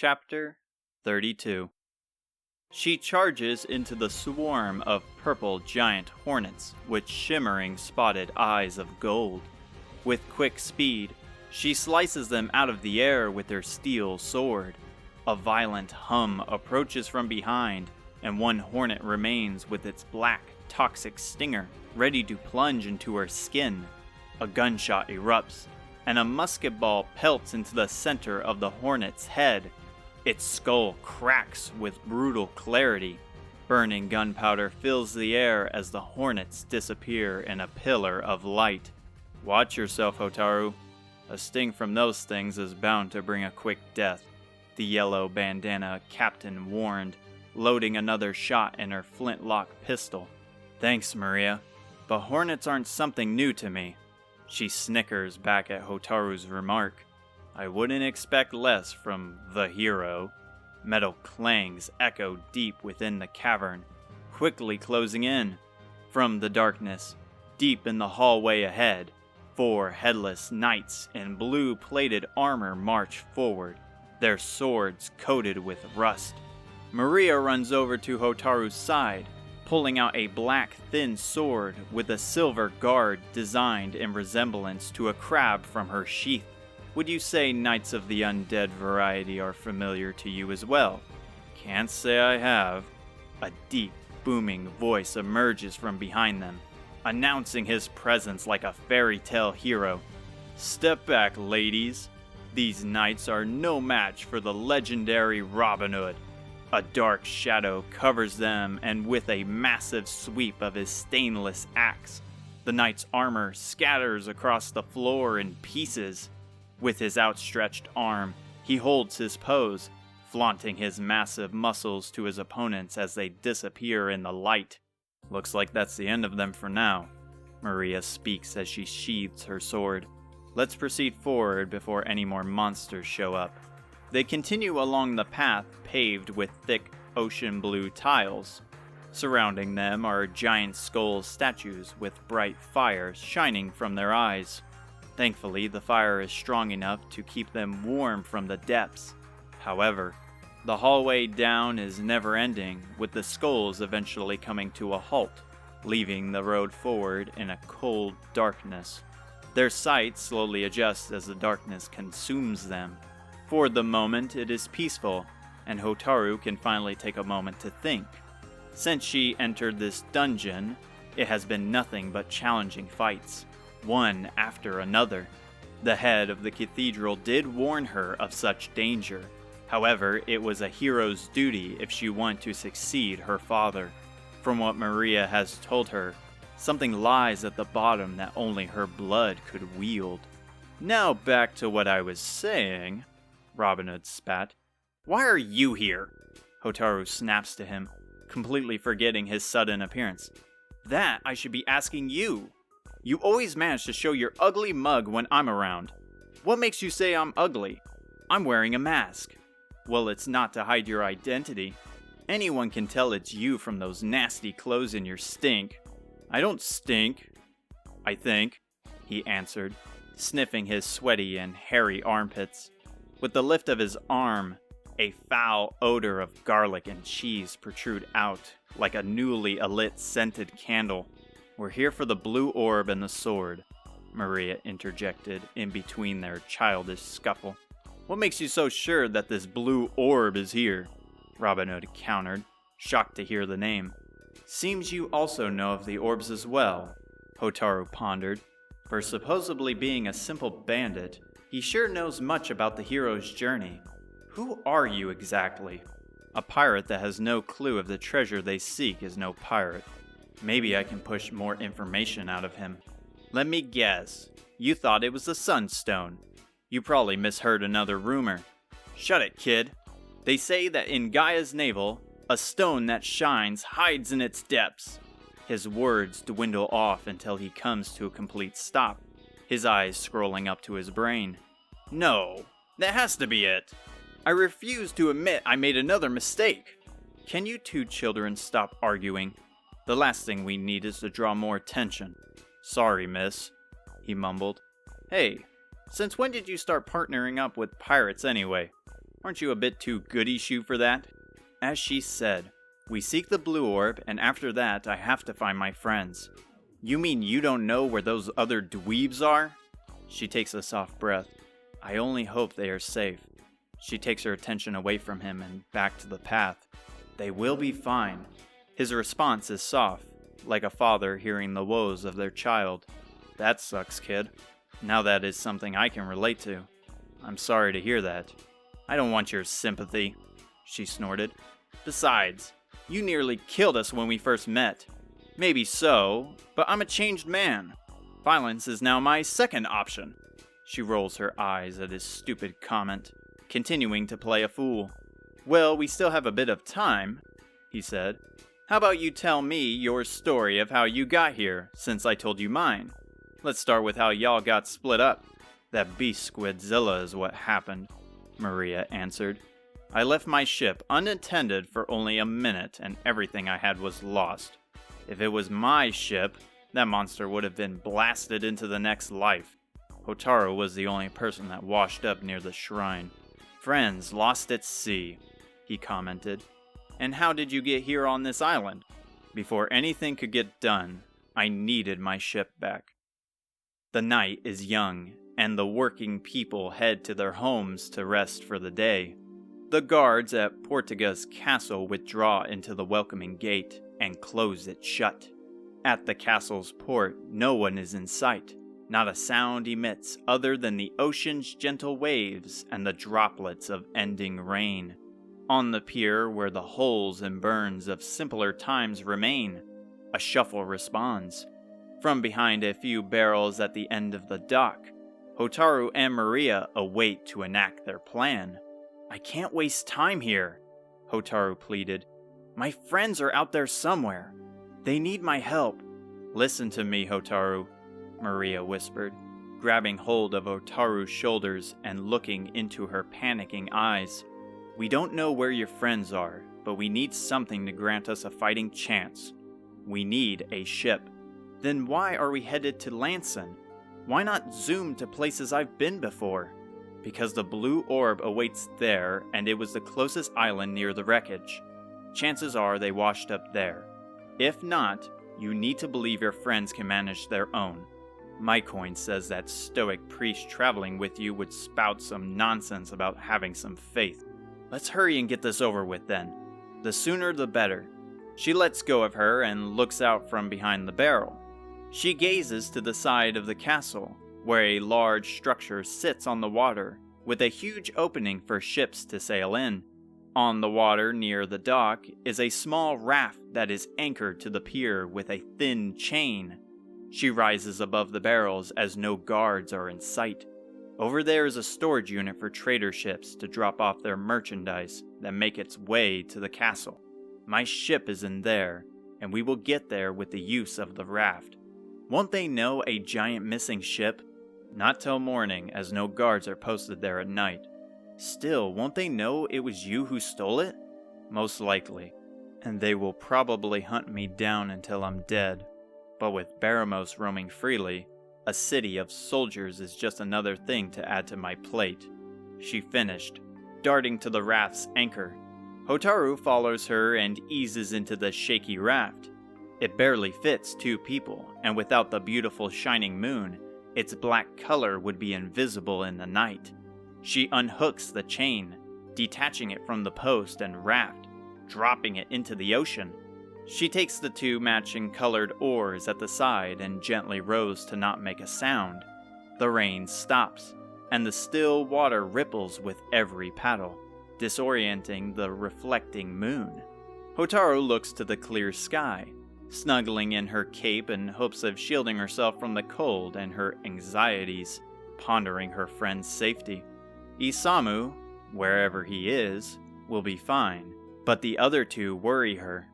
Chapter 32. She charges into the swarm of purple giant hornets with shimmering spotted eyes of gold. With quick speed, she slices them out of the air with her steel sword. A violent hum approaches from behind, and one hornet remains with its black, toxic stinger, ready to plunge into her skin. A gunshot erupts, and a musket ball pelts into the center of the hornet's head. Its skull cracks with brutal clarity. Burning gunpowder fills the air as the hornets disappear in a pillar of light. Watch yourself, Hotaru. A sting from those things is bound to bring a quick death, the yellow bandana captain warned, loading another shot in her flintlock pistol. Thanks, Maria, but hornets aren't something new to me. She snickers back at Hotaru's remark. I wouldn't expect less from the hero. Metal clangs echo deep within the cavern, quickly closing in. From the darkness, deep in the hallway ahead, 4 headless knights in blue-plated armor march forward, their swords coated with rust. Maria runs over to Hotaru's side, pulling out a black thin sword with a silver guard designed in resemblance to a crab from her sheath. Would you say Knights of the Undead variety are familiar to you as well? Can't say I have. A deep, booming voice emerges from behind them, announcing his presence like a fairy tale hero. Step back, ladies. These knights are no match for the legendary Robin Hood. A dark shadow covers them, and with a massive sweep of his stainless axe, the knight's armor scatters across the floor in pieces. With his outstretched arm, he holds his pose, flaunting his massive muscles to his opponents as they disappear in the light. Looks like that's the end of them for now, Maria speaks as she sheathes her sword. Let's proceed forward before any more monsters show up. They continue along the path paved with thick ocean blue tiles. Surrounding them are giant skull statues with bright fire shining from their eyes. Thankfully, the fire is strong enough to keep them warm from the depths. However, the hallway down is never-ending, with the skulls eventually coming to a halt, leaving the road forward in a cold darkness. Their sight slowly adjusts as the darkness consumes them. For the moment, it is peaceful, and Hotaru can finally take a moment to think. Since she entered this dungeon, it has been nothing but challenging fights, one after another. The head of the cathedral did warn her of such danger. However, it was a hero's duty if she wanted to succeed her father. From what Maria has told her, something lies at the bottom that only her blood could wield. Now back to what I was saying, Robin Hood spat. Why are you here? Hotaru snaps to him, completely forgetting his sudden appearance. That I should be asking you. You always manage to show your ugly mug when I'm around. What makes you say I'm ugly? I'm wearing a mask. Well, it's not to hide your identity. Anyone can tell it's you from those nasty clothes and your stink. I don't stink, I think, he answered, sniffing his sweaty and hairy armpits. With the lift of his arm, a foul odor of garlic and cheese protrude out like a newly alit scented candle. We're here for the blue orb and the sword, Maria interjected in between their childish scuffle. What makes you so sure that this blue orb is here? Robin Hood countered, shocked to hear the name. Seems you also know of the orbs as well, Hotaru pondered. For supposedly being a simple bandit, he sure knows much about the hero's journey. Who are you exactly? A pirate that has no clue of the treasure they seek is no pirate. Maybe I can push more information out of him. Let me guess. You thought it was the Sunstone. You probably misheard another rumor. Shut it, kid. They say that in Gaia's navel, a stone that shines hides in its depths. His words dwindle off until he comes to a complete stop, his eyes scrolling up to his brain. No, that has to be it. I refuse to admit I made another mistake. Can you two children stop arguing? The last thing we need is to draw more attention. Sorry, miss, he mumbled. Hey, since when did you start partnering up with pirates anyway? Aren't you a bit too goody-shoe for that? As she said, we seek the blue orb, and after that I have to find my friends. You mean you don't know where those other dweebs are? She takes a soft breath. I only hope they are safe. She takes her attention away from him and back to the path. They will be fine. His response is soft, like a father hearing the woes of their child. That sucks, kid. Now that is something I can relate to. I'm sorry to hear that. I don't want your sympathy, she snorted. Besides, you nearly killed us when we first met. Maybe so, but I'm a changed man. Violence is now my second option. She rolls her eyes at his stupid comment, continuing to play a fool. Well, we still have a bit of time, he said. How about you tell me your story of how you got here, since I told you mine? Let's start with how y'all got split up. That beast Squidzilla is what happened, Maria answered. I left my ship unattended for only a minute and everything I had was lost. If it was my ship, that monster would have been blasted into the next life. Hotaru was the only person that washed up near the shrine. Friends lost at sea, he commented. And how did you get here on this island? Before anything could get done, I needed my ship back. The night is young, and the working people head to their homes to rest for the day. The guards at Ortega's castle withdraw into the welcoming gate and close it shut. At the castle's port, no one is in sight. Not a sound emits other than the ocean's gentle waves and the droplets of ending rain. On the pier where the holes and burns of simpler times remain, a shuffle responds. From behind a few barrels at the end of the dock, Hotaru and Maria await to enact their plan. I can't waste time here, Hotaru pleaded. My friends are out there somewhere. They need my help. Listen to me, Hotaru, Maria whispered, grabbing hold of Hotaru's shoulders and looking into her panicking eyes. We don't know where your friends are, but we need something to grant us a fighting chance. We need a ship. Then why are we headed to Lanson? Why not zoom to places I've been before? Because the blue orb awaits there, and it was the closest island near the wreckage. Chances are they washed up there. If not, you need to believe your friends can manage their own. My coin says that stoic priest traveling with you would spout some nonsense about having some faith. Let's hurry and get this over with then. The sooner the better. She lets go of her and looks out from behind the barrel. She gazes to the side of the castle, where a large structure sits on the water, with a huge opening for ships to sail in. On the water near the dock is a small raft that is anchored to the pier with a thin chain. She rises above the barrels as no guards are in sight. Over there is a storage unit for trader ships to drop off their merchandise that make its way to the castle. My ship is in there, and we will get there with the use of the raft. Won't they know a giant missing ship? Not till morning, as no guards are posted there at night. Still, won't they know it was you who stole it? Most likely. And they will probably hunt me down until I'm dead. But with Baramos roaming freely, a city of soldiers is just another thing to add to my plate. She finished, darting to the raft's anchor. Hotaru follows her and eases into the shaky raft. It barely fits 2 people, and without the beautiful shining moon, its black color would be invisible in the night. She unhooks the chain, detaching it from the post and raft, dropping it into the ocean. She takes the 2 matching colored oars at the side and gently rows to not make a sound. The rain stops, and the still water ripples with every paddle, disorienting the reflecting moon. Hotaru looks to the clear sky, snuggling in her cape in hopes of shielding herself from the cold and her anxieties, pondering her friend's safety. Isamu, wherever he is, will be fine, but the other 2 worry her.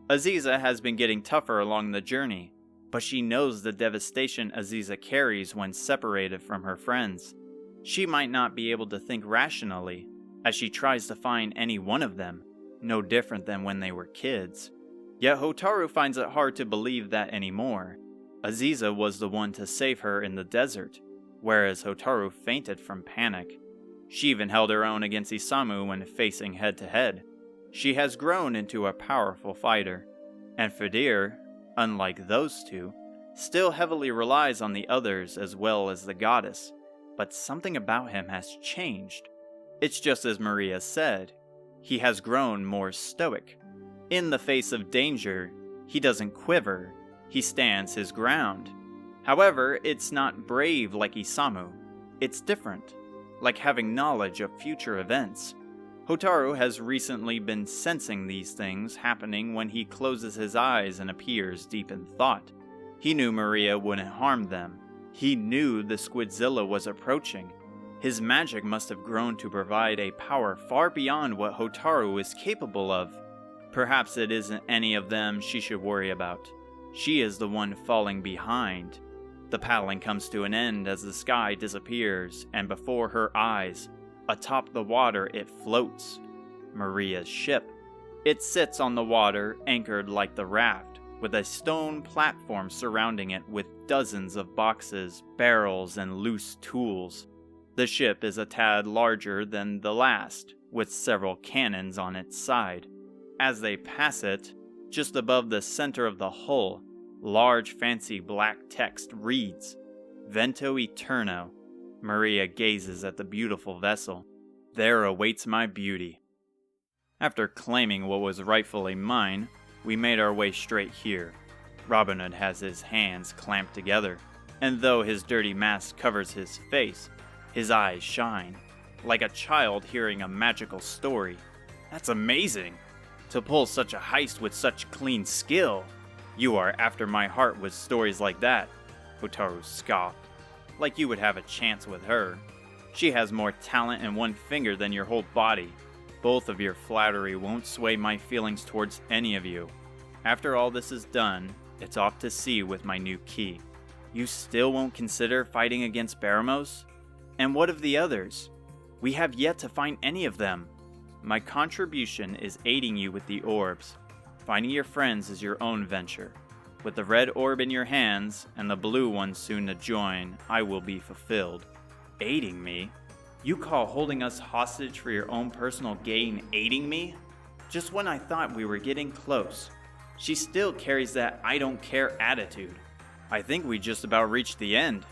Aziza has been getting tougher along the journey, but she knows the devastation Aziza carries when separated from her friends. She might not be able to think rationally, as she tries to find any one of them, no different than when they were kids. Yet Hotaru finds it hard to believe that anymore. Aziza was the one to save her in the desert, whereas Hotaru fainted from panic. She even held her own against Isamu when facing head-to-head. She has grown into a powerful fighter, and Fedir, unlike those two, still heavily relies on the others as well as the goddess, but something about him has changed. It's just as Maria said, he has grown more stoic. In the face of danger, he doesn't quiver, he stands his ground. However, it's not brave like Isamu, it's different, like having knowledge of future events. Hotaru has recently been sensing these things happening when he closes his eyes and appears deep in thought. He knew Maria wouldn't harm them. He knew the Squidzilla was approaching. His magic must have grown to provide a power far beyond what Hotaru is capable of. Perhaps it isn't any of them she should worry about. She is the one falling behind. The paddling comes to an end as the sky disappears, and before her eyes, atop the water it floats. Maria's ship. It sits on the water, anchored like the raft, with a stone platform surrounding it with dozens of boxes, barrels, and loose tools. The ship is a tad larger than the last, with several cannons on its side. As they pass it, just above the center of the hull, large fancy black text reads, Vento Eterno. Maria gazes at the beautiful vessel. There awaits my beauty. After claiming what was rightfully mine, we made our way straight here. Robin Hood has his hands clamped together, and though his dirty mask covers his face, his eyes shine, like a child hearing a magical story. That's amazing! To pull such a heist with such clean skill! You are after my heart with stories like that, Hotaru scoffed. Like you would have a chance with her. She has more talent in one finger than your whole body. Both of your flattery won't sway my feelings towards any of you. After all this is done, it's off to sea with my new key. You still won't consider fighting against Baramos? And what of the others? We have yet to find any of them. My contribution is aiding you with the orbs. Finding your friends is your own venture. With the red orb in your hands, and the blue one soon to join, I will be fulfilled. Aiding me? You call holding us hostage for your own personal gain aiding me? Just when I thought we were getting close. She still carries that I don't care attitude. I think we just about reached the end,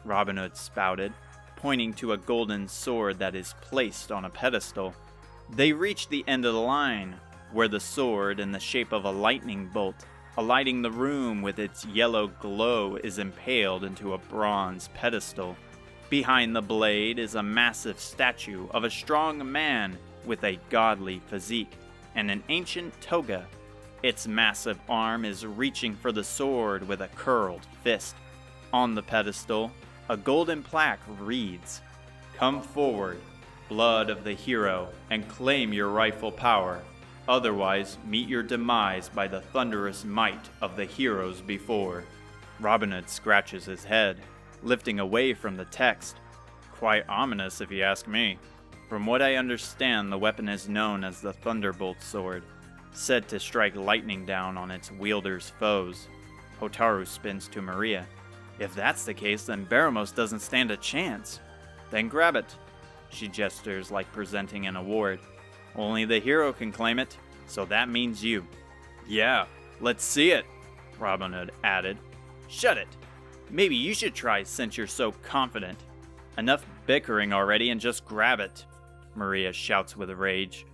Robin Hood spouted, pointing to a golden sword that is placed on a pedestal. They reached the end of the line, where the sword in the shape of a lightning bolt, alighting the room with its yellow glow, is impaled into a bronze pedestal. Behind the blade is a massive statue of a strong man with a godly physique and an ancient toga. Its massive arm is reaching for the sword with a curled fist. On the pedestal, a golden plaque reads, Come forward, blood of the hero, and claim your rightful power. Otherwise, meet your demise by the thunderous might of the heroes before. Robin Hood scratches his head, lifting away from the text. Quite ominous if you ask me. From what I understand, the weapon is known as the Thunderbolt Sword, said to strike lightning down on its wielder's foes. Hotaru spins to Maria. If that's the case, then Baramos doesn't stand a chance. Then grab it. She gestures like presenting an award. Only the hero can claim it, so that means you. Yeah, let's see it, Robin Hood added. Shut it. Maybe you should try since you're so confident. Enough bickering already and just grab it, Maria shouts with rage.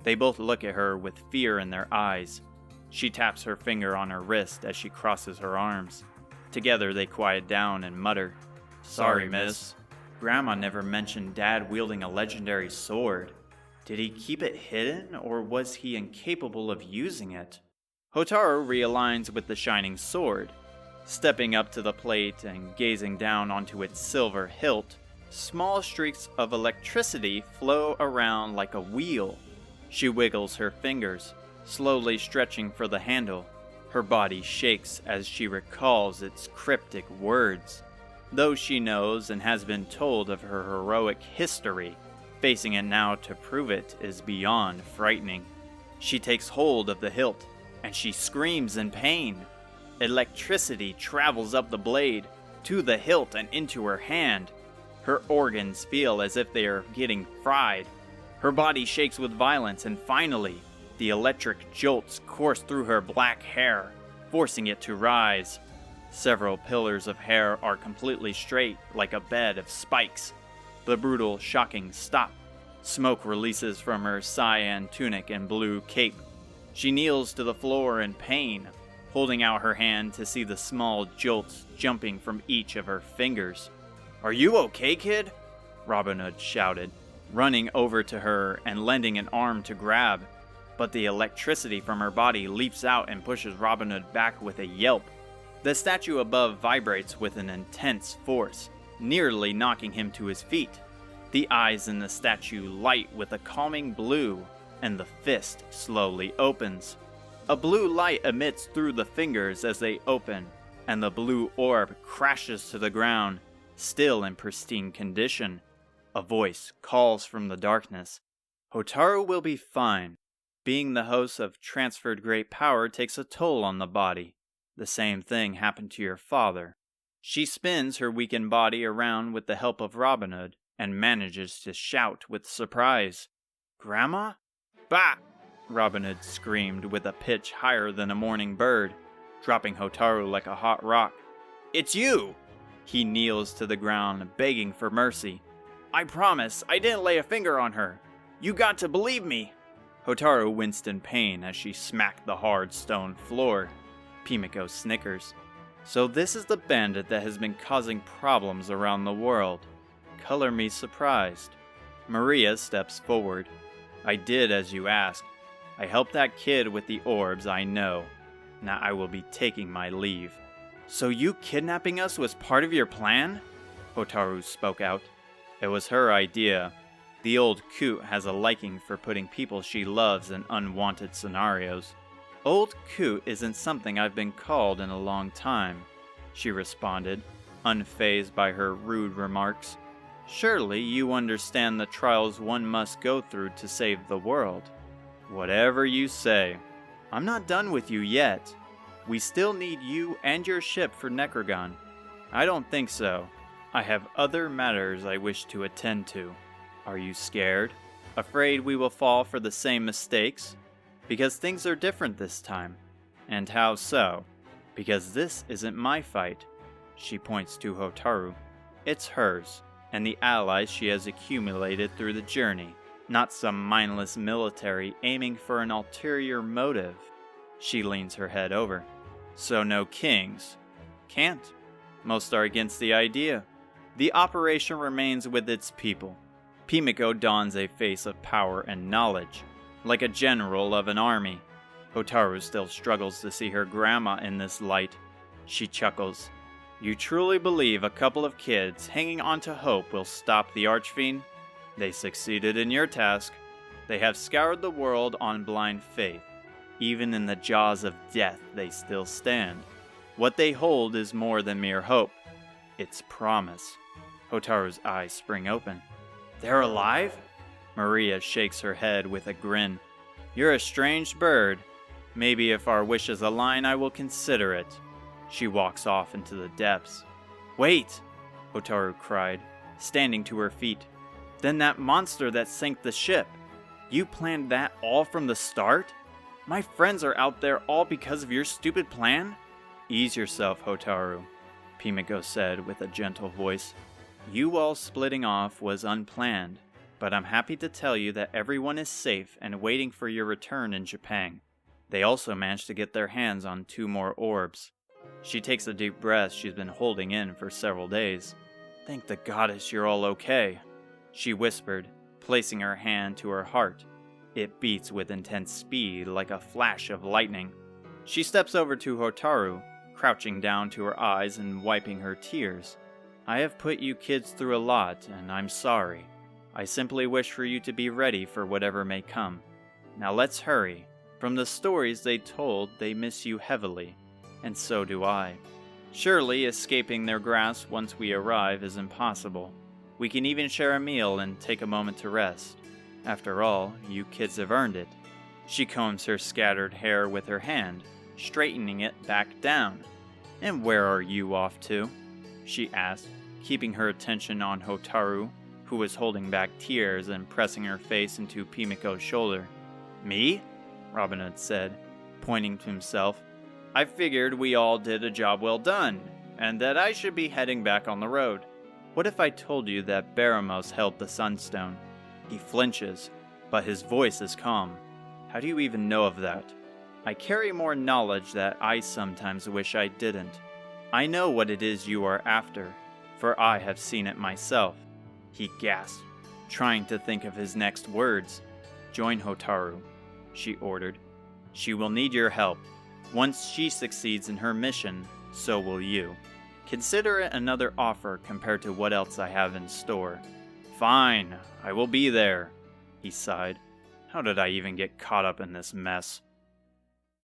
They both look at her with fear in their eyes. She taps her finger on her wrist as she crosses her arms. Together they quiet down and mutter, Sorry, miss. Grandma never mentioned Dad wielding a legendary sword. Did he keep it hidden, or was he incapable of using it? Hotaru realigns with the shining sword. Stepping up to the plate and gazing down onto its silver hilt, small streaks of electricity flow around like a wheel. She wiggles her fingers, slowly stretching for the handle. Her body shakes as she recalls its cryptic words. Though she knows and has been told of her heroic history, facing it now to prove it is beyond frightening. She takes hold of the hilt, and she screams in pain. Electricity travels up the blade, to the hilt and into her hand. Her organs feel as if they are getting fried. Her body shakes with violence, and finally, the electric jolts course through her black hair, forcing it to rise. Several pillars of hair are completely straight, like a bed of spikes. The brutal, shocking stop. Smoke releases from her cyan tunic and blue cape. She kneels to the floor in pain, holding out her hand to see the small jolts jumping from each of her fingers. "Are you okay, kid?" Robin Hood shouted, running over to her and lending an arm to grab. But the electricity from her body leaps out and pushes Robin Hood back with a yelp. The statue above vibrates with an intense force, nearly knocking him to his feet. The eyes in the statue light with a calming blue, and the fist slowly opens. A blue light emits through the fingers as they open, and the blue orb crashes to the ground, still in pristine condition. A voice calls from the darkness. "Hotaru will be fine. Being the host of transferred great power takes a toll on the body. The same thing happened to your father." She spins her weakened body around with the help of Robin Hood, and manages to shout with surprise. "Grandma?" "Bah!" Robin Hood screamed with a pitch higher than a morning bird, dropping Hotaru like a hot rock. "It's you!" He kneels to the ground, begging for mercy. "I promise, I didn't lay a finger on her. You got to believe me." Hotaru winced in pain as she smacked the hard stone floor. Pimiko snickers. "So this is the bandit that has been causing problems around the world. Color me surprised." Maria steps forward. "I did as you asked. I helped that kid with the orbs, I know. Now I will be taking my leave." "So you kidnapping us was part of your plan?" Hotaru spoke out. "It was her idea. The old coot has a liking for putting people she loves in unwanted scenarios." "Old coot isn't something I've been called in a long time," she responded, unfazed by her rude remarks. "Surely you understand the trials one must go through to save the world." "Whatever you say. I'm not done with you yet. We still need you and your ship for Necrogon." "I don't think so. I have other matters I wish to attend to." "Are you scared? Afraid we will fall for the same mistakes? Because things are different this time." "And how so?" "Because this isn't my fight." She points to Hotaru. "It's hers, and the allies she has accumulated through the journey, not some mindless military aiming for an ulterior motive." She leans her head over. "So no kings?" "Can't. Most are against the idea. The operation remains with its people." Pimiko dons a face of power and knowledge, like a general of an army. Hotaru still struggles to see her grandma in this light. She chuckles. "You truly believe a couple of kids hanging on to hope will stop the Archfiend? They succeeded in your task. They have scoured the world on blind faith. Even in the jaws of death they still stand. What they hold is more than mere hope. It's promise." Hotaru's eyes spring open. "They're alive?" Maria shakes her head with a grin. "You're a strange bird. Maybe if our wishes align, I will consider it." She walks off into the depths. "Wait!" Hotaru cried, standing to her feet. "Then that monster that sank the ship. You planned that all from the start? My friends are out there all because of your stupid plan?" "Ease yourself, Hotaru," Pimiko said with a gentle voice. "You all splitting off was unplanned, but I'm happy to tell you that everyone is safe and waiting for your return in Japan. They also managed to get their hands on 2 more orbs." She takes a deep breath she's been holding in for several days. "Thank the goddess you're all okay," she whispered, placing her hand to her heart. It beats with intense speed like a flash of lightning. She steps over to Hotaru, crouching down to her eyes and wiping her tears. "I have put you kids through a lot, and I'm sorry. I simply wish for you to be ready for whatever may come. Now let's hurry. From the stories they told, they miss you heavily, and so do I. Surely escaping their grasp once we arrive is impossible. We can even share a meal and take a moment to rest. After all, you kids have earned it." She combs her scattered hair with her hand, straightening it back down. "And where are you off to?" she asked, keeping her attention on Hotaru, who was holding back tears and pressing her face into Pimiko's shoulder. "Me?" Robin Hood said, pointing to himself. "I figured we all did a job well done, and that I should be heading back on the road. What if I told you that Baramos held the Sunstone?" He flinches, but his voice is calm. "How do you even know of that?" "I carry more knowledge that I sometimes wish I didn't. I know what it is you are after, for I have seen it myself." He gasped, trying to think of his next words. "Join Hotaru," she ordered. "She will need your help. Once she succeeds in her mission, so will you. Consider it another offer compared to what else I have in store." "Fine, I will be there," he sighed. "How did I even get caught up in this mess?"